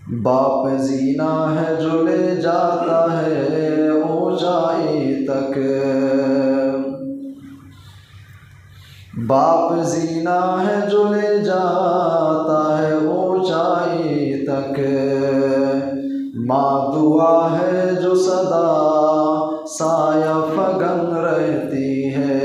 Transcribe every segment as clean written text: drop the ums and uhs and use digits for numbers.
बाप जीना है जो ले जाता है ऊंचाई तक, बाप जीना है जो ले जाता है ऊंचाई तक, माँ दुआ है जो सदा साया फगन रहती है।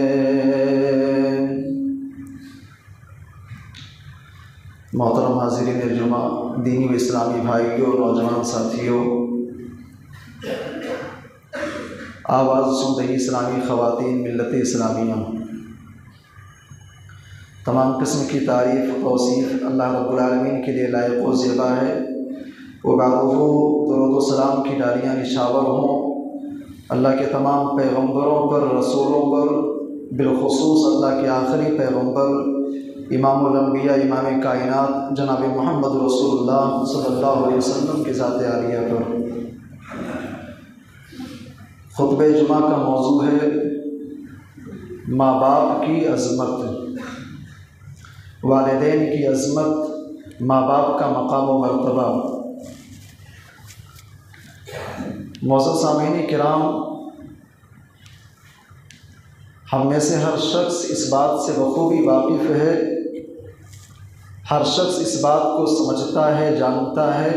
मोहतरम हाज़िरीन जुमा, दीनी व इस्लामी भाइयों, नौजवान साथियों, आवाज़ सुन रही इस्लामी ख़वातीन मिल्लत इस्लामिया, तमाम किस्म की तारीफ़ और तौसीफ़ अल्लाह रब्बुल आलमीन के लिए लायक व ज़ेबा है। वो बादुहू दुरूद व सलाम की डालियाँ निछावर हों अल्लाह के तमाम पैगम्बरों पर, रसूलों पर, बिलखुसूस अल्लाह के आखिरी पैगम्बर इमामुल अंबिया, इमाम कायनात जनाब मोहम्मद रसूलुल्लाह सल्लल्लाहु अलैहि वसल्लम की ज़ात आलिया पर। खुतबे जुमा का मौजू है माँ बाप की अज़मत, वालिदैन की अज़मत, माँ बाप का मकाम व मर्तबा। मौजूद सामीन किराम, हम में से हर शख्स इस बात से बखूबी वाकिफ़ है, हर शख्स इस बात को समझता है, जानता है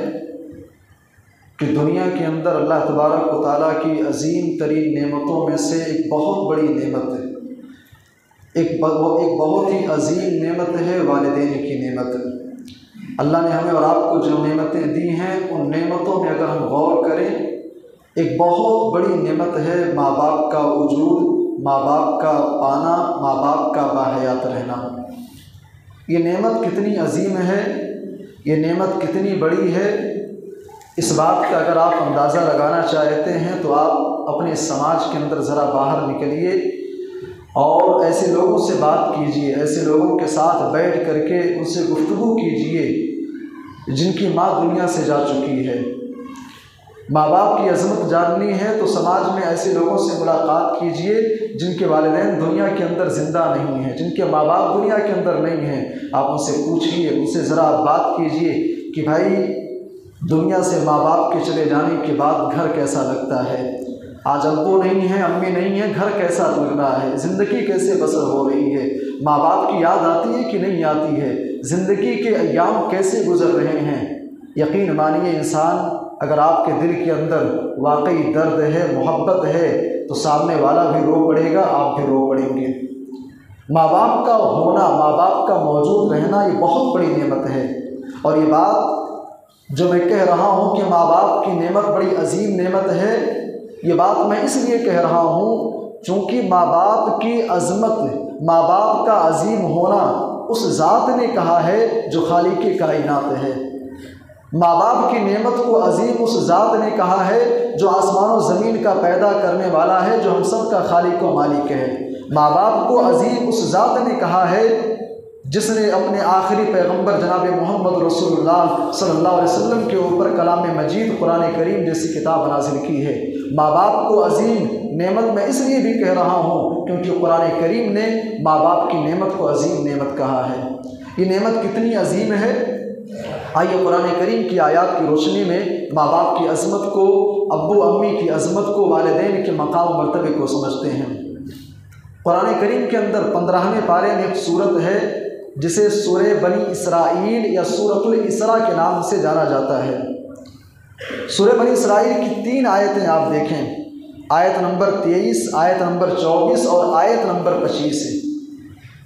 कि दुनिया के अंदर अल्लाह तबारक व तआला की अज़ीम तरीन नेमतों में से एक बहुत बड़ी नेमत है, एक बहुत ही अज़ीम नेमत है वालिदैन की नेमत। अल्लाह ने हमें और आपको जो नेमतें दी हैं, उन नेमतों में अगर हम गौर करें, एक बहुत बड़ी नेमत है माँ बाप का वजूद, माँ बाप का पाना, माँ बाप का बाहयात रहना। ये नेमत कितनी अजीम है, ये नेमत कितनी बड़ी है, इस बात का अगर आप अंदाज़ा लगाना चाहते हैं तो आप अपने समाज के अंदर ज़रा बाहर निकलिए और ऐसे लोगों से बात कीजिए, ऐसे लोगों के साथ बैठ करके उनसे गुफ्तगू कीजिए जिनकी माँ दुनिया से जा चुकी है। माँ बाप की अज़मत जाननी है तो समाज में ऐसे लोगों से मुलाकात कीजिए जिनके वालिदैन दुनिया के अंदर ज़िंदा नहीं हैं, जिनके माँ बाप दुनिया के अंदर नहीं हैं। आप उनसे पूछिए, उनसे ज़रा बात कीजिए कि भाई दुनिया से माँ बाप के चले जाने के बाद घर कैसा लगता है। आज अब्बू नहीं है, अम्मी नहीं है, घर कैसा लग रहा है, ज़िंदगी कैसे बसर हो रही है, माँ बाप की याद आती है कि नहीं आती है, ज़िंदगी के अय्याम कैसे गुजर रहे हैं। यकीन मानिए, इंसान अगर आपके दिल के अंदर वाकई दर्द है, मोहब्बत है, तो सामने वाला भी रो पड़ेगा, आप भी रो पड़ेंगे। माँ बाप का होना, माँ बाप का मौजूद रहना, ये बहुत बड़ी नेमत है। और ये बात जो मैं कह रहा हूँ कि माँ बाप की नेमत बड़ी अजीम नेमत है, ये बात मैं इसलिए कह रहा हूँ चूँकि माँ बाप की अज़मत, माँ बाप का अजीम होना उस ज़ात ने कहा है जो खालिक़ कायनात है। माँ बाप की नेमत को अजीम उस ज़ात ने कहा है जो आसमान और ज़मीन का पैदा करने वाला है, जो हम सब का खालिक व मालिक है। माँ बाप को अजीम उस ज़ात ने कहा है जिसने अपने आखिरी पैगंबर जनाब मोहम्मद रसूलुल्लाह सल्लल्लाहु अलैहि वसल्लम के ऊपर कलाम मजीद कुरान करीम जैसी किताब नाजिल की है। माँ बाप को अजीम नेमत मैं इसलिए भी कह रहा हूँ क्योंकि कुरान करीम ने माँ बाप की नेमत को अजीम नेमत कहा है। ये नेमत कितनी अजीम है, आइए कुरान करीम की आयत की रोशनी में माँ बाप की अज़मत को, अब्बू अम्मी की अज़मत को, वालिदैन के मकाम मर्तबे को समझते हैं। कुरान करीम के अंदर 15वें पारे में एक सूरत है जिसे सूरे बनी इसराइल या सूरतुल इसरा के नाम से जाना जाता है। सूरे बनी इसराइल की 3 आयतें आप देखें, आयत नंबर 23, आयत नंबर 24 और आयत नंबर 25 है।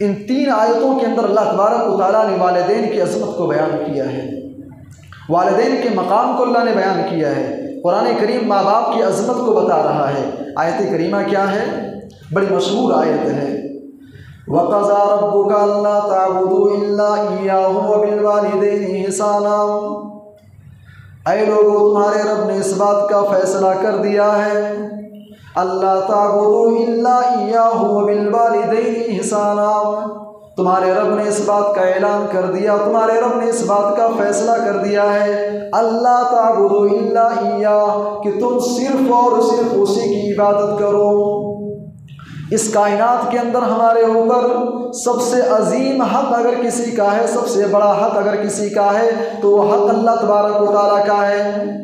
इन 3 आयतों के अंदर अल्लाह तबारक व तआला ने वालिदैन की अज़मत को बयान किया है, वालिदैन के मकाम को अल्लाह ने बयान किया है। कुरान करीम माँ बाप की अज़मत को बता रहा है। आयत करीमा क्या है, बड़ी मशहूर आयत है, वक़ज़ा रब्बुका अल्ला ताबुदू इल्ला इय्याहु व बिल वालिदैनि इहसाना। ऐ लोगों, तुम्हारे रब ने इस बात का फैसला कर दिया है, अल्ला ताबुदू इल्ला इय्याहु व बिल वालिदैनि इहसाना। तुम्हारे रब ने इस बात का ऐलान कर दिया, तुम्हारे रब ने इस बात का फैसला कर दिया है, अल्लाह ताबुदू इल्ला इय्या, कि तुम सिर्फ़ और सिर्फ उसी की इबादत करो। इस कायनात के अंदर हमारे ऊपर सबसे अजीम हक अगर किसी का है, सबसे बड़ा हक अगर किसी का है, तो वो हक अल्लाह तबारक व तआला का है।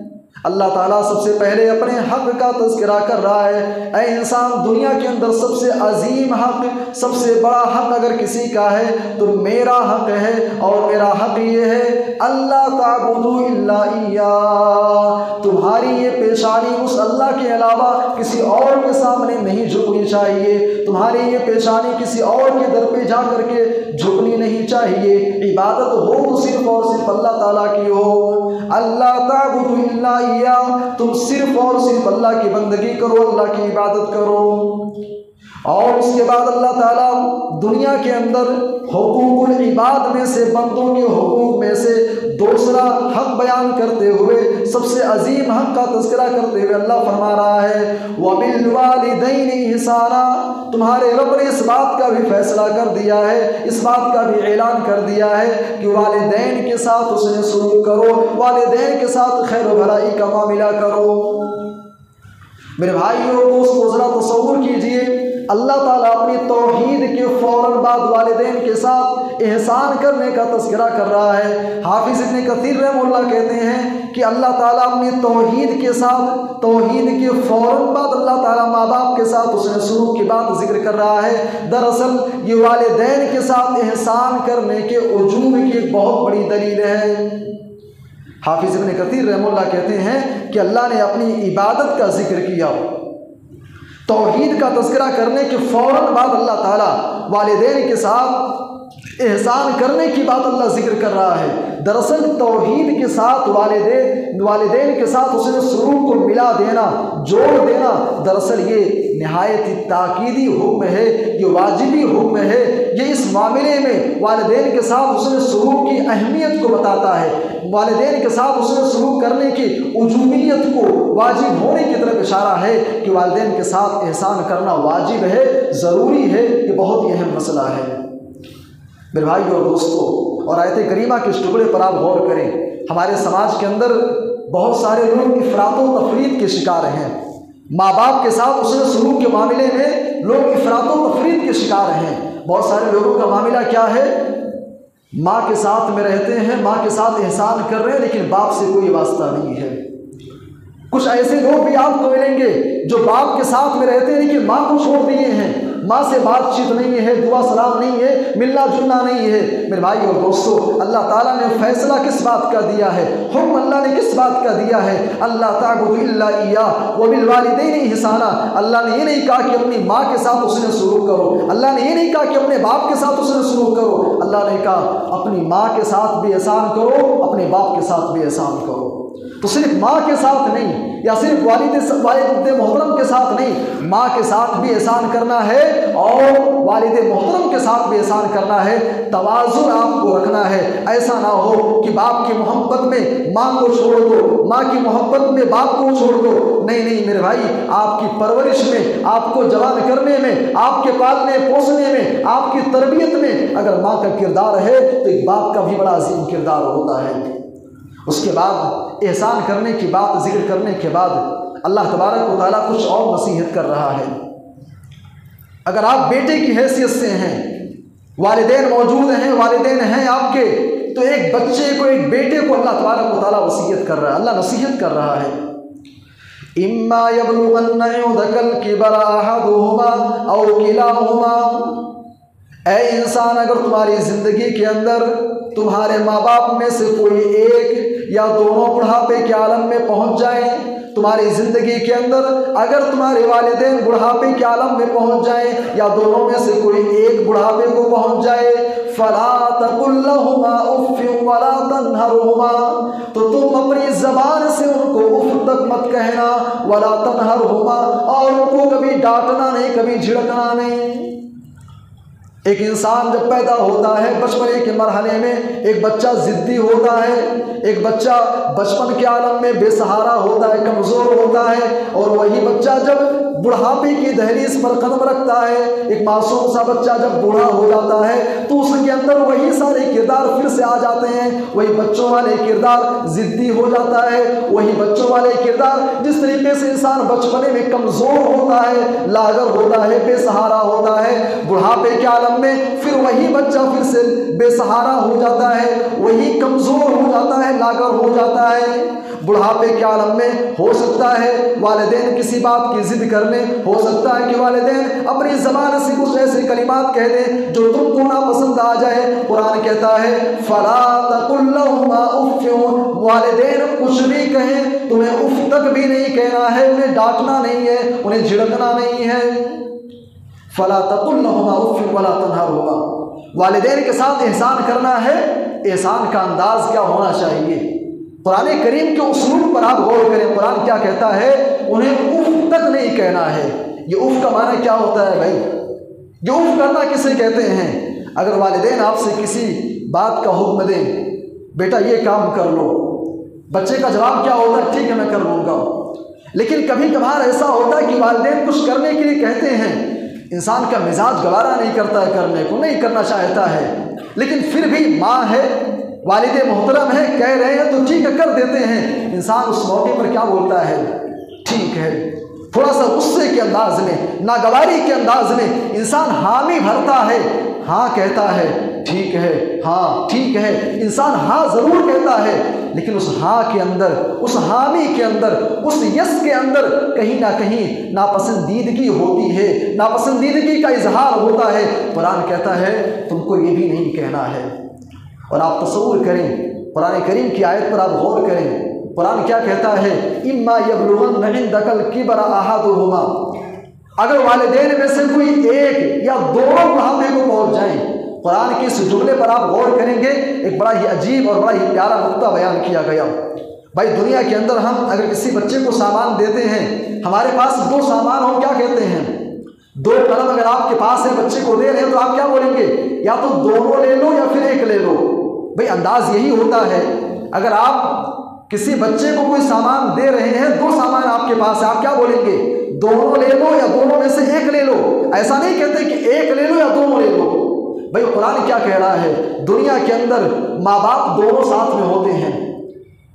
अल्लाह ताला सबसे पहले अपने हक का तज़किरा कर रहा है। ऐ इंसान, दुनिया के अंदर सबसे अजीम हक, सबसे बड़ा हक अगर किसी का है तो मेरा हक है, और मेरा हक ये है अल्लाह ताबुदू इल्ला इय्या, तुम्हारी ये पेशानी उस अल्लाह के अलावा किसी और के सामने नहीं झुकनी चाहिए। तुम्हारी ये पेशानी किसी और के दर पे जा करके झुकनी नहीं चाहिए। इबादत हो तो सिर्फ और सिर्फ अल्लाह ताला की हो। अल्लाह ताबुदू इल्ला इय्या, तुम सिर्फ और सिर्फ अल्लाह की बंदगी करो, अल्लाह की इबादत करो। और उसके बाद अल्लाह ताला दुनिया के अंदर हुकूकुल इबाद में से, बंदों के हुकूक में से दूसरा हक बयान करते हुए, सबसे अजीम हक का तज़किरा करते हुए अल्लाह फरमा रहा है वबिल वालिदैनि इहसाना। तुम्हारे रब ने इस बात का भी फैसला कर दिया है, इस बात का भी ऐलान कर दिया है कि वालिदैन के साथ उसने सलूक करो, वालिदैन के साथ खैर भलाई का मामला करो। मेरे भाइयों दोस्तों, ज़रा तसव्वुर कीजिए, अल्लाह ताला अपनी तौहीद के फ़ौरन बाद वालिदैन के साथ एहसान करने का तज़किरा कर रहा है। हाफिज़ इब्न कसीर रहमतुल्लाह कहते हैं कि अल्लाह ताला अपनी तौहीद के साथ, तौहीद के फ़ौरन बाद अल्लाह ताला माँ बाप के साथ उसने सलूक की बात जिक्र कर रहा है। दरअसल ये वालिदैन के साथ एहसान करने के उजूब की एक बहुत बड़ी दलील है। हाफिज़ इब्न कसीर रहमतुल्लाह कहते हैं कि अल्लाह ने अपनी इबादत का जिक्र किया, तौहीद का तज़किरा करने के फ़ौरन बाद अल्लाह ताला वालिदैन के साथ एहसान करने की बात अल्लाह जिक्र कर रहा है। दरअसल तौहीद के साथ वालिदैन के साथ उसने सलूक को मिला देना, जोड़ देना, दरअसल ये निहायत ताकीदी हुक्म है, ये वाजिबी हुक्म है। ये इस मामले में वालिदैन के साथ उसने सलूक की अहमियत को बताता है, वालिदैन के साथ उसने सलूक करने की उजूबियत को, वाजिब होने की तरफ इशारा है कि वालिदैन के साथ एहसान करना वाजिब है, ज़रूरी है। ये बहुत ही अहम मसला है मेरे भाई और दोस्तों। और आयत करीमा के इस टुकड़े पर आप गौर करें। हमारे समाज के अंदर बहुत सारे लोग इफ़रात व तफरीत के शिकार हैं। माँ बाप के साथ उसने सलूक के मामले में लोग इफ़रात व तफरीत के शिकार हैं। बहुत सारे लोगों का मामला क्या है, माँ के साथ में रहते हैं, माँ के साथ एहसान कर रहे हैं, लेकिन बाप से कोई वास्ता नहीं है। कुछ ऐसे लोग भी आपको मिलेंगे जो बाप के साथ में रहते हैं लेकिन माँ को छोड़ दिए हैं, माँ से बातचीत नहीं है, दुआ सलाम नहीं है, मिलना जुलना नहीं है। मेरे भाई और दोस्तों, अल्लाह ताला ने फैसला किस बात का दिया है, हुक्म अल्लाह ने किस बात का दिया है, अल्लाह ताबुदू इल्ला इय्या व बिल वालिदैनि इहसाना। अल्लाह ने ये नहीं कहा कि अपनी माँ के साथ उसने सलूक करो, अल्लाह ने ये नहीं कहा कि अपने बाप के साथ उसने सलूक करो, अल्लाह ने कहा अपनी माँ के साथ भी एहसान करो, अपने बाप के साथ भी एहसान करो। तो सिर्फ माँ के साथ नहीं या सिर्फ वालिद मोहतरम के साथ नहीं, माँ के साथ भी एहसान करना है और वालिद मोहतरम के साथ भी एहसान करना है। तवाज़ुन आपको रखना है। ऐसा ना हो कि बाप की मोहब्बत में माँ को छोड़ दो, माँ की मोहब्बत में बाप को छोड़ दो। नहीं नहीं मेरे भाई, आपकी परवरिश में, आपको जवान करने में, आपके पालने पोसने में, आपकी तरबियत में अगर माँ का किरदार है तो एक बाप का भी बड़ा अजीम किरदार होता है। उसके बाद एहसान करने की बात जिक्र करने के बाद अल्लाह तबारक व तआला कुछ और नसीहत कर रहा है। अगर आप बेटे की हैसियत से हैं, वालिदैन मौजूद हैं, वालिदैन हैं आपके, तो एक बच्चे को, एक बेटे को अल्लाह तबारक व तआला वसीयत कर रहा है, अल्लाह नसीहत कर रहा है। इम्मा यबलुगन्ना इंदकल किबरा अहदुहुमा औ किलाहुमा। ऐ इंसान, अगर तुम्हारी ज़िंदगी के अंदर तुम्हारे माँ बाप में से कोई एक या दोनों बुढ़ापे के आलम में पहुंच जाएं, तुम्हारी ज़िंदगी के अंदर अगर तुम्हारे वालिदैन बुढ़ापे के आलम में पहुंच जाएं या दोनों में से कोई एक बुढ़ापे को पहुंच जाए, फला तकुल लहुमा उफ़्फ़िन वला तन्हरुहुमा, तो तुम अपनी ज़बान से उनको उफ़ तक मत कहना, वला तन्हरुहुमा, और उनको कभी डांटना नहीं, कभी झिड़कना नहीं। एक इंसान जब पैदा होता है बचपने के मरहले में, एक बच्चा ज़िद्दी होता है, एक बच्चा बचपन के आलम में बेसहारा होता है, कमज़ोर होता है, और वही बच्चा जब बुढ़ापे की दहलीज पर कदम रखता है, एक मासूम सा बच्चा जब बूढ़ा हो जाता है तो उसके अंदर वही सारे किरदार फिर से आ जाते हैं। वही बच्चों वाले किरदार ज़िद्दी हो जाता है, वही बच्चों वाले किरदार जिस तरीके से इंसान बचपने में कमज़ोर होता है, लागर होता है, बेसहारा होता है, बुढ़ापे के आलम में फिर वही बच्चा फिर से बेसहारा हो जाता है, वही कमज़ोर हो जाता है, लागर हो जाता है। बुढ़ापे के आलम में हो सकता है वालिदैन किसी बात की ज़िद कर लें, हो सकता है कि वालिदैन अपनी ज़बान से कुछ ऐसे कलिमात कह दें जो तुमको ना पसंद आ जाए। कुरान कहता है फला तकुल लहुमा उफ़, वालिदैन कुछ भी कहें तुम्हें उफ़ तक भी नहीं कहना है, उन्हें डांटना नहीं है, उन्हें झिड़कना नहीं है। फला तकुल लहुमा उफ़ वला तनहरुमा, वालिदैन के साथ एहसान करना है। एहसान का अंदाज क्या होना चाहिए? कुरान करीम के उस्लूब पर आप गौर करें। कुरान क्या कहता है? उन्हें उफ़ तक नहीं कहना है। ये उफ़ का माना क्या होता है भाई? ये उफ़ करना किसे कहते हैं? अगर वालिदैन आपसे किसी बात का हुक्म दें, बेटा ये काम कर लो, बच्चे का जवाब क्या होता है? ठीक है मैं कर लूँगा। लेकिन कभी कभार ऐसा होता है कि वालिदैन कुछ करने के लिए कहते हैं, इंसान का मिजाज गवारा नहीं करता है करने को, नहीं करना चाहता है, लेकिन फिर भी माँ है, वालिद मोहतरम है, कह रहे हैं तो ठीक है कर देते हैं। इंसान उस मौके पर क्या बोलता है? ठीक है। थोड़ा सा गुस्से के अंदाज में, नागवारी के अंदाज में इंसान हामी भरता है, हाँ कहता है, ठीक है, हाँ ठीक है, इंसान हाँ ज़रूर कहता है, लेकिन उस हाँ के अंदर, उस हामी के अंदर, उस यस के अंदर कहीं ना कहीं नापसंदीदगी होती है, नापसंदीदगी का इजहार होता है। कुरान कहता है तुमको ये भी नहीं कहना है। और आप तसव्वुर करें, कुरान करीम की आयत पर आप गौर करें, कुरान क्या कहता है? इम्मा यबलुगन्न इंदकल किबर अहदुहुमा, अगर वालिदैन में से कोई एक या दोनों बुढ़ापे को पहुंच जाएं। कुरान के इस जुमले पर आप गौर करेंगे, एक बड़ा ही अजीब और बड़ा ही प्यारा नुक्ता बयान किया गया। भाई दुनिया के अंदर हम अगर किसी बच्चे को सामान देते हैं, हमारे पास दो सामान हो, क्या कहते हैं? दो कलम अगर आपके पास है, बच्चे को दे रहे हैं तो आप क्या बोलेंगे? या तो दोनों ले लो या फिर एक ले लो। भाई अंदाज यही होता है, अगर आप किसी बच्चे को कोई सामान दे रहे हैं, दो सामान आपके पास है, आप क्या बोलेंगे? दोनों ले लो या दोनों में से एक ले लो। ऐसा नहीं कहते कि एक ले लो या दोनों ले लो। भाई कुरान क्या कह रहा है? दुनिया के अंदर माँ बाप दोनों साथ में होते हैं,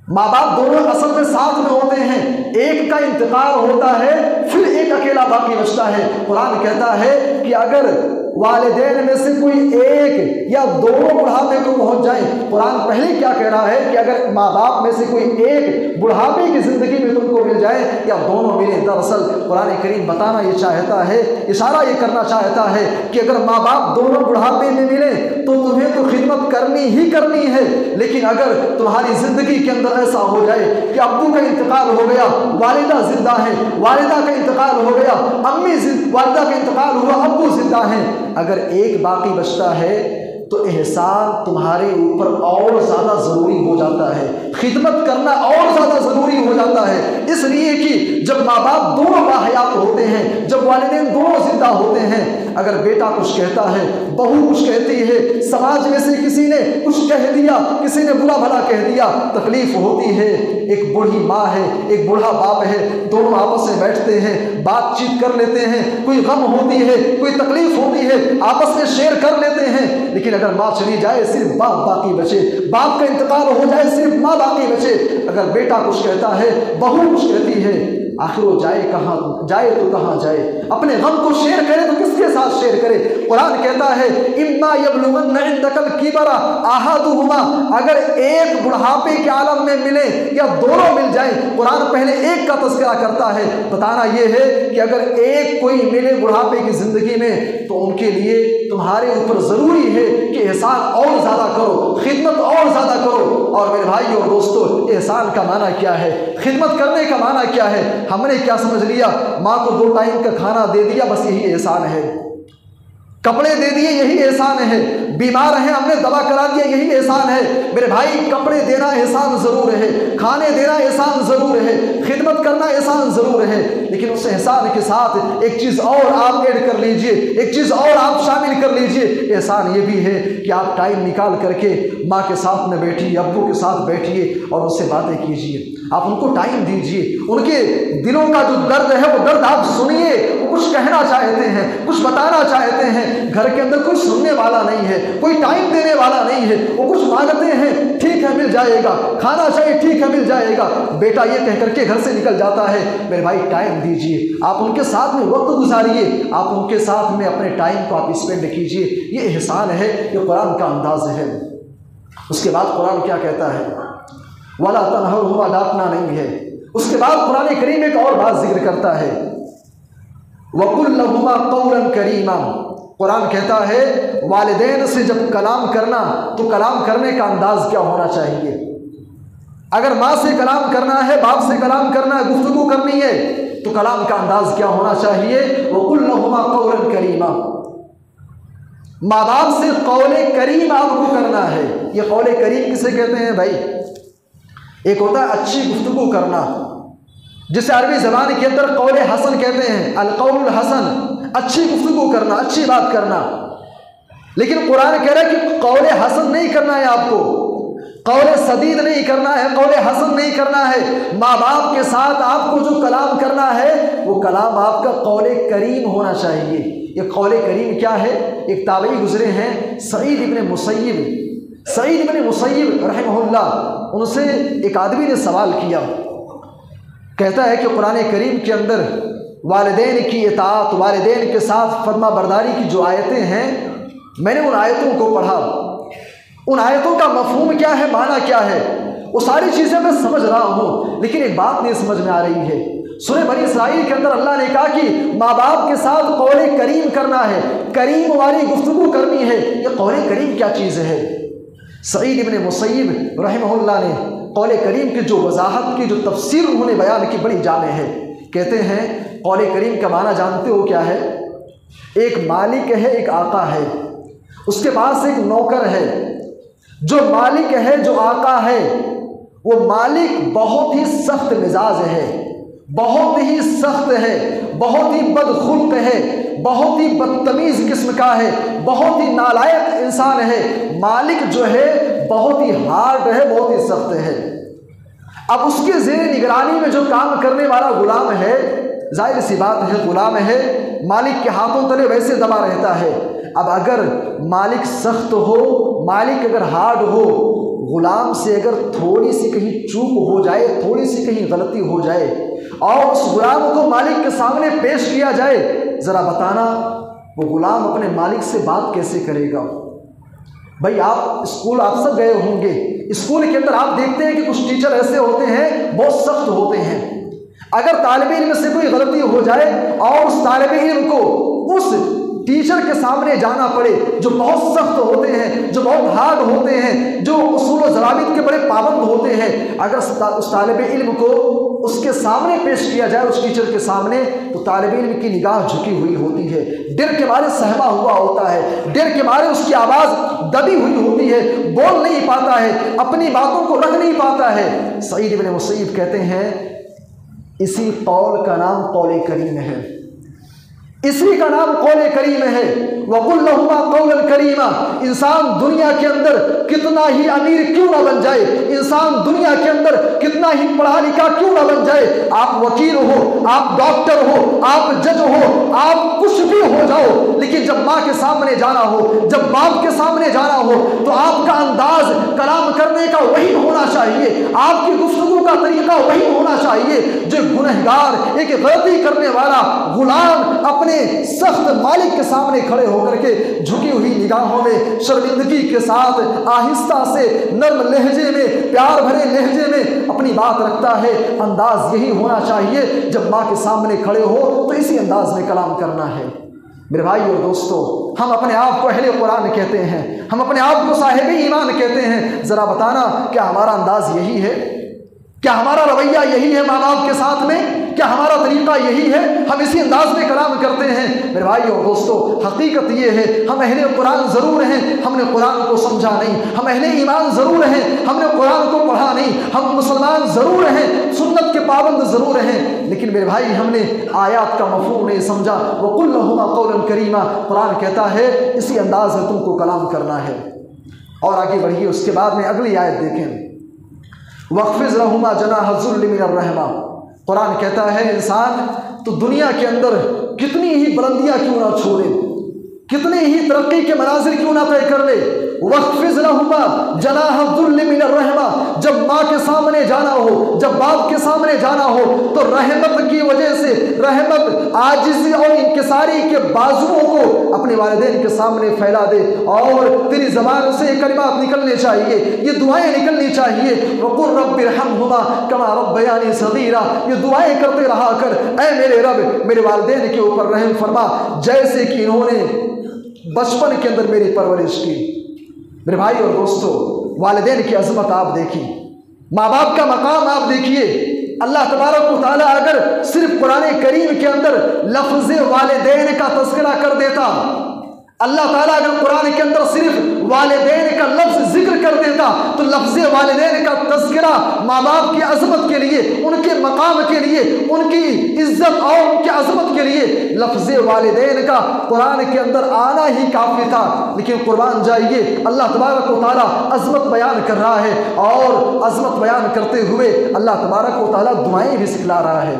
माँ बाप दोनों असल में साथ में होते हैं, एक का इंतकाल होता है फिर एक अकेला बाकी बचता है। कुरान कहता है कि अगर वालिदैन में से कोई एक या दोनों बुढ़ापे को पहुंच जाए, कुरान पहले क्या कह रहा है कि अगर माँ बाप में से कोई एक बुढ़ापे की जिंदगी में तुमको मिल जाए या दोनों मिले। दरअसल कुरान करीम बताना ये चाहता है, इशारा ये करना चाहता है कि अगर माँ बाप दोनों बुढ़ापे में मिले तो तुम्हें तो खिदमत करनी ही करनी है, लेकिन अगर तुम्हारी जिंदगी के अंदर ऐसा हो जाए कि अब्बू का इंतकाल हो गया, वालिदा जिंदा है, वालिदा का इंतकाल हो गया, वालिदा का इंतकाल हुआ, अब्बू जिंदा है, अगर एक बाकी बचता है तो एहसान तुम्हारे ऊपर और ज़्यादा ज़रूरी हो जाता है, खिदमत करना और ज़्यादा ज़रूरी हो जाता है। इसलिए कि जब माँ बाप दोनों बाहयात होते हैं, जब वालिदैन दोनों जिंदा होते हैं, अगर बेटा कुछ कहता है, बहू कुछ कहती है, समाज में से किसी ने कुछ कह दिया, किसी ने बुरा भला कह दिया, तकलीफ होती है। एक बूढ़ी माँ है, एक बूढ़ा बाप है, दोनों आपस में बैठते हैं, बातचीत कर लेते हैं, कोई गम होती है, कोई तकलीफ होती है, आपस में शेयर कर लेते हैं। लेकिन अगर माँ चली जाए सिर्फ बाप बाकी बचे, बाप का इंतकाल हो जाए सिर्फ माँ बाकी बचे, अगर बेटा कुछ कहता है, बहू कुछ कहती है, आखिर वो जाए कहाँ, जाए तो कहाँ जाए? अपने गम को शेयर करे तो किसके साथ शेयर करे? कुरान कहता है इम्मा यबलुगन्न इंदकल किबरा अहदुहुमा, अगर एक बुढ़ापे के आलम में मिले या दोनों मिल जाए। कुरान पहले एक का तज़किरा करता है, बताना यह है कि अगर एक कोई मिले बुढ़ापे की जिंदगी में तो उनके लिए तुम्हारे ऊपर ज़रूरी है कि एहसान और ज़्यादा करो, खिदमत और ज़्यादा करो। और मेरे भाई और दोस्तों, एहसान का माना क्या है? खिदमत करने का माना क्या है? हमने क्या समझ लिया? माँ को 2 टाइम का खाना दे दिया, बस यही एहसान है। कपड़े दे दिए, यही एहसान है। बीमार हैं हमने दवा करा दिया, यही एहसान है। मेरे भाई कपड़े देना एहसान ज़रूर है, खाने देना एहसान ज़रूर है, खिदमत करना एहसान ज़रूर है, लेकिन उस एहसान के साथ एक चीज़ और आप ऐड कर लीजिए, एक चीज़ और आप शामिल कर लीजिए। एहसान ये भी है कि आप टाइम निकाल करके माँ के साथ में बैठिए, अब्बू के साथ बैठिए और उनसे बातें कीजिए, आप उनको टाइम दीजिए, उनके दिलों का जो दर्द है वो दर्द आप सुनिए। वो कुछ कहना चाहते हैं, कुछ बताना चाहते हैं, घर के अंदर कोई सुनने वाला नहीं है, कोई टाइम देने वाला नहीं है, वो कुछ मांगते हैं, ठीक है मिल जाएगा, खाना चाहिए, ठीक है मिल जाएगा, बेटा ये कह करके घर से निकल जाता है। मेरे भाई टाइम दीजिए, आप उनके साथ में वक्त गुजारिए, आप उनके साथ में अपने टाइम को आप स्पेंड कीजिए। ये एहसान है, ये कुरान का अंदाज है। उसके बाद कुरान क्या कहता है, वाला तनहरुहुमा, डांटना नहीं है। उसके बाद कुरान करीम एक और बात जिक्र करता है, वकुल लहुमा कौलन करीमा। कुरान कहता है वालिदैन से जब कलाम करना तो कलाम करने का अंदाज क्या होना चाहिए। अगर माँ से कलाम करना है, बाप से कलाम करना है, गुफ्तगू करनी है तो कलाम का अंदाज क्या होना चाहिए, वकुल लहुमा कौलन करीमा। माँ बाप से कौले करीम आपको करना है। ये कौले करीम किसे कहते हैं भाई? एक होता है अच्छी गुफ्तगू करना, जिसे अरबी ज़बान के अंदर कौले हसन कहते हैं, अल-कौलुल हसन, अच्छी गुफ्तगू करना, अच्छी बात करना। लेकिन कुरान कह रहा है कि कौले हसन नहीं करना है आपको, कौले सदीद नहीं करना है, कौले हसन नहीं करना है। माँ बाप के साथ आपको जो कलाम करना है वो कलाम आपका कौले करीम होना चाहिए। ये कौले करीम क्या है? एक ताबई गुजरे हैं सईद इब्न मुसय्यब रहमहुल्लाह, उनसे एक आदमी ने सवाल किया, कहता है कि कुरान करीम के अंदर वालिदैन की इताअत, वालिदैन के साथ फरमा बरदारी की जो आयतें हैं, मैंने उन आयतों को पढ़ा, उन आयतों का मफहूम क्या है, माना क्या है, वो सारी चीज़ें मैं समझ रहा हूँ, लेकिन एक बात नहीं समझ में आ रही है। सूरह बनी इसराइल के अंदर अल्लाह ने कहा कि माँ बाप के साथ कौले करीम करना है, करीम वाली गुफ्तगू करनी है। ये कौले करीम क्या चीज़ है? सईद इब्न मुसय्यब रहमहुल्लाह ने कौले करीम की जो वजाहत की, जो तफसीर उन्होंने बयान की, बड़ी जामे है। कहते हैं कौले करीम का माना जानते हो क्या है? एक मालिक है, एक आका है, उसके पास एक नौकर है। जो मालिक है, जो आका है, वो मालिक बहुत ही सख्त मिजाज है, बहुत ही सख्त है, बहुत ही बदखुल्क है, बहुत ही बदतमीज़ किस्म का है, बहुत ही नालायक इंसान है। मालिक जो है बहुत ही हार्ड है, बहुत ही सख्त है। अब उसके ज़ेर निगरानी में जो काम करने वाला गुलाम है, जाहिर सी बात है गुलाम है, मालिक के हाथों तले वैसे दबा रहता है। अब अगर मालिक सख्त हो, मालिक अगर हार्ड हो, गुलाम से अगर थोड़ी सी कहीं चूक हो जाए, थोड़ी सी कहीं गलती हो जाए और उस गुलाम को मालिक के सामने पेश किया जाए, ज़रा बताना वो गुलाम अपने मालिक से बात कैसे करेगा? भाई आप स्कूल आप सब गए होंगे, स्कूल के अंदर आप देखते हैं कि कुछ टीचर ऐसे होते हैं, बहुत सख्त होते हैं। अगर तालिब इल्म से कोई गलती हो जाए और उस तालिब इल्म को उस टीचर के सामने जाना पड़े, जो बहुत सख्त होते हैं, जो बहुत हार्ड होते हैं, जो उसूल व ज़वाबित के बड़े पाबंद होते हैं, अगर उस तालिब इल्म को उसके सामने पेश किया जाए, उस टीचर के सामने, तो तालिब इल्म की निगाह झुकी हुई होती है, डर के मारे सहमा हुआ होता है, डर के मारे उसकी आवाज़ दबी हुई होती है, बोल नहीं पाता है, अपनी बातों को रख नहीं पाता है। सईद इब्न मुसय्यब कहते हैं इसी कौल का नाम कौले करीम है, इसी का नाम कौले करीम है। वकुल लहुमा कौलन करीमा। इंसान दुनिया के अंदर कितना ही अमीर क्यों ना बन जाए, इंसान दुनिया के अंदर कितना ही पढ़ा लिखा क्यों ना बन जाए, आप वकील हो, आप डॉक्टर हो, आप जज हो, आप कुछ भी हो जाओ, लेकिन जब माँ के सामने जाना हो, जब बाप के सामने जाना हो, तो आपका अंदाज कलाम करने का वही होना चाहिए, आपकी गुफ्तगू का तरीका वही होना चाहिए जो गुनहगार, एक गलती करने वाला गुलाम अपने सख्त मालिक के सामने खड़े होकर के झुकी हुई निगाहों में शर्मिंदगी के साथ आहिस्ता से नर्म लहजे में, प्यार भरे लहजे में अपनी बात रखता है। अंदाज यही होना चाहिए, जब माँ के सामने खड़े हो तो इसी अंदाज में कलाम करना है। मेरे भाई और दोस्तों, हम अपने आप को अहले कुरान कहते हैं, हम अपने आप को साहिब ईमान कहते हैं, ज़रा बताना क्या हमारा अंदाज यही है? क्या हमारा रवैया यही है माँ बाप के साथ में? क्या हमारा तरीका यही है? हम इसी अंदाज में कलाम करते हैं। मेरे भाइयों दोस्तों, हकीकत ये है, हम अहले कुरान ज़रूर हैं, हमने कुरान को समझा नहीं। हम अहले ईमान ज़रूर हैं, हमने कुरान को पढ़ा नहीं। हम मुसलमान ज़रूर हैं, सुन्नत के पाबंद ज़रूर हैं, लेकिन मेरे भाई हमने आयात का मफ़हूम नहीं समझा। वक़ुल लहुमा क़ौलन करीमा, कुरान कहता है इसी अंदाज में तुमको कलाम करना है। और आगे बढ़िए, उसके बाद में अगली आयत देखें, वक़्फ़िज़ लहुमा जनाह ज़ुल्लि मिनर रहमा। कुरान कहता है इंसान तो दुनिया के अंदर कितनी ही बुलंदियाँ क्यों ना छोड़े, कितने ही तरक्की के मनाजिर क्यों ना तय कर ले, वक़्फ़िज़ लहुमा जनाह ज़ुल्लि मिनर रहमा। जब माँ के सामने जाना हो, जब बाप के सामने जाना हो, तो रहमत की वजह से, रहमत आजिज़ी और इंकिसारी के बाजुओं को अपने वालिदैन के सामने फैला दे। और तेरी ज़बान से ये कलिमात निकलने चाहिए, ये दुआएं निकलनी चाहिए, वक़ुल रब्बिरहमहुमा कमा रब्बयानी सगीरा। ये दुआएं करते रहा कर, ऐ मेरे रब मेरे वालिदैन के ऊपर रहम फरमा जैसे कि इन्होंने बचपन के अंदर मेरी परवरिश की। मेरे भाई और दोस्तों, वालिदैन की अज़मत आप देखिए, माँ बाप का मकाम आप देखिए। अल्लाह तबारक व तआला अगर सिर्फ कुरान करीम के अंदर लफ्ज़ वालिदैन का तज़किरा कर देता, अल्लाह ताला अगर कुरान के अंदर सिर्फ वालिदैन का लफ्ज़ जिक्र कर देता, तो लफ्ज़ वालिदैन का तज़किरा माँ बाप की अज़मत के लिए, उनके मकाम के लिए, उनकी इज़्ज़त और उनकी अज़मत के लिए लफ्ज़ वालिदैन का कुरान के अंदर आना ही काफ़ी था। लेकिन कुर्बान जाइए, अल्लाह तबारक व तआला अज़मत बयान कर रहा है, और अज़मत बयान करते हुए अल्लाह तबारक व तआला दुआएं भी सिखला रहा है।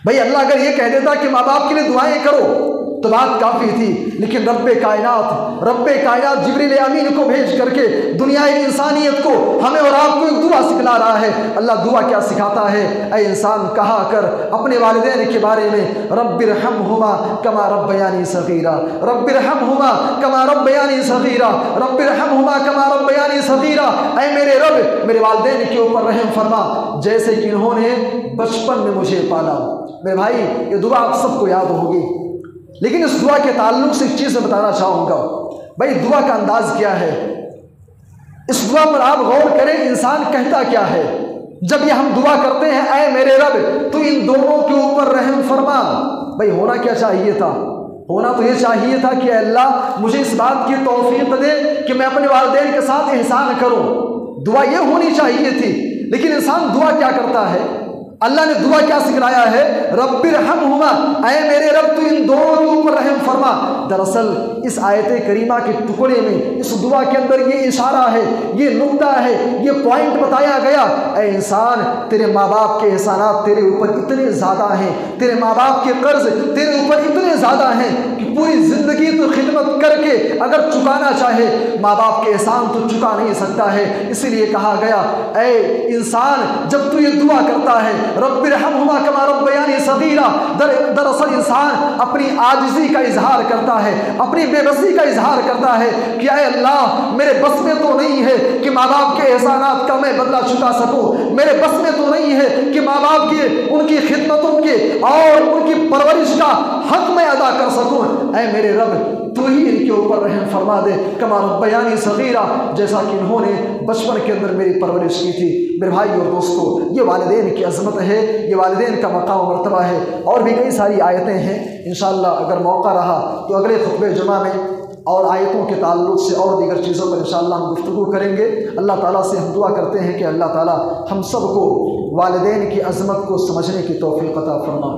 भाई अल्लाह अगर ये कह देता कि माँ बाप के लिए दुआएं करो तो बात काफ़ी थी, लेकिन रब्बे कायनात जिब्रील अमीन को भेज करके दुनिया इंसानियत को, हमें और आपको एक दुआ सिखला रहा है। अल्लाह दुआ क्या सिखाता है? ऐ इंसान कहा कर अपने वालिदैन के बारे में, रब्बिरहमहुमा कमा रब्बयानी सगीरा, रब्बिरहमहुमा कमा रब्बयानी सगीरा, रब्बिरहमहुमा कमा रब्बयानी सगीरा। ऐ मेरे रब मेरे वालिदैन के ऊपर रहम फरमा जैसे कि इन्होंने बचपन में मुझे पाला। मेरे भाई ये दुआ आप सबको याद होगी, लेकिन इस दुआ के ताल्लुक से एक चीज़ मैं बताना चाहूँगा। भाई दुआ का अंदाज क्या है, इस दुआ पर आप गौर करें, इंसान कहता क्या है जब ये हम दुआ करते हैं, ऐ मेरे रब तो इन दोनों के ऊपर रहम फरमा। भाई होना क्या चाहिए था? होना तो ये चाहिए था कि अल्लाह मुझे इस बात की तौफीक दे कि मैं अपने वालिदैन के साथ एहसान करूँ। दुआ ये होनी चाहिए थी, लेकिन इंसान दुआ क्या करता है? अल्लाह ने दुआ क्या सिखलाया है? रब्बिरहमहुमा, ऐ मेरे रब तू इन दोनों के ऊपर रहम फरमा। दरअसल इस आयत करीमा के टुकड़े में, इस दुआ के अंदर ये इशारा है, ये नुक्ता है, ये पॉइंट बताया गया, ऐ इंसान तेरे माँ बाप के एहसानात तेरे ऊपर इतने ज़्यादा हैं, तेरे माँ बाप के कर्ज तेरे ऊपर इतने ज़्यादा हैं कि पूरी ज़िंदगी तो खिदमत करके अगर चुकाना चाहे, माँ बाप के एहसान तो चुका नहीं सकता है। इसीलिए कहा गया, ऐ इंसान जब तू ये दुआ करता है रब्बिरहमहुमा कमा रब्बयानी सगीरा, दरअसल इंसान अपनी आजिज़ी का इजहार करता है, अपनी बेबसी का इजहार करता है कि ऐ अल्लाह मेरे बस में तो नहीं है कि माँ बाप के एहसानात का मैं बदला चुका सकूं, मेरे बस में तो नहीं है कि माँ बाप की उनकी खिदमतों के और उनकी परवरिश का हक मैं अदा कर सकूं। ऐ मेरे रब तू ही इनके ऊपर रहम फरमा दे, कमा रब्बयानी सगीरा, जैसा कि इन्होंने बचपन के अंदर मेरी परवरिश की थी। मेरे भाई और दोस्तों, ये वालिदैन की अज़मत है, ये वालिदैन का मकाम मर्तबा है। और भी कई सारी आयतें हैं, इंशाअल्लाह अगर मौका रहा तो अगले खुतबे जुमा में और आयतों के ताल्लुक़ से और दीगर चीज़ों पर इंशाअल्लाह हम गुफ्तगू करेंगे। अल्लाह ताला से हम दुआ करते हैं कि अल्लाह ताला हम सब को वालिदैन की अज़मत को समझने की तौफ़ीक़ अता फरमा।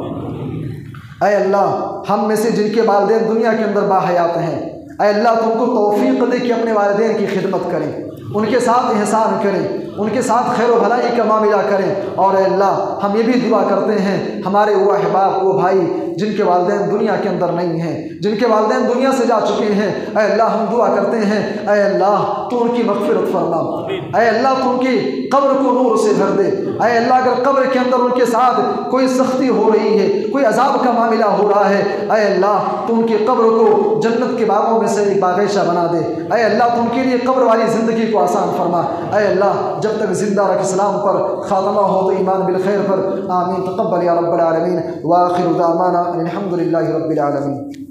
ऐ अल्लाह हम में से जिनके वालिदैन दुनिया के अंदर बाहयात हैं, ऐ अल्लाह तुमको तौफ़ीक़ दे कि अपने वालिदैन की खिदमत करें, उनके साथ एहसान करें, उनके साथ खैर व भलाई का मामला करें। और अल्लाह हम ये भी दुआ करते हैं हमारे वो अहबाब, वो भाई जिनके वालिदैन दुनिया के अंदर नहीं हैं, जिनके वालिदैन दुनिया से जा चुके हैं, ऐ अल्लाह हम दुआ करते हैं, ऐ अल्लाह तू उनकी मग़फ़िरत फरमा, ऐ अल्लाह तू उनकी कब्र को नूर से भर दे। ऐ अल्लाह अगर कब्र के अंदर उनके साथ कोई सख्ती हो रही है, कोई अजाब का मामला हो रहा है, ऐ अल्लाह तू उनकी कब्र को जन्नत के बागों में से एक बागीचा बना दे। ऐ अल्लाह तू उनके लिए कब्र वाली ज़िंदगी को आसान फरमा। ऐ अल्लाह जब तक ज़िंदा रख इस्लाम पर, ख़ात्मा हो तो ईमान बिल खैर पर। आमीन तक़ब्बल या रब्बल आलमीन व आखिरु दावाना अनिल हम्दुलिल्लाहि रब्बिल आलमीन।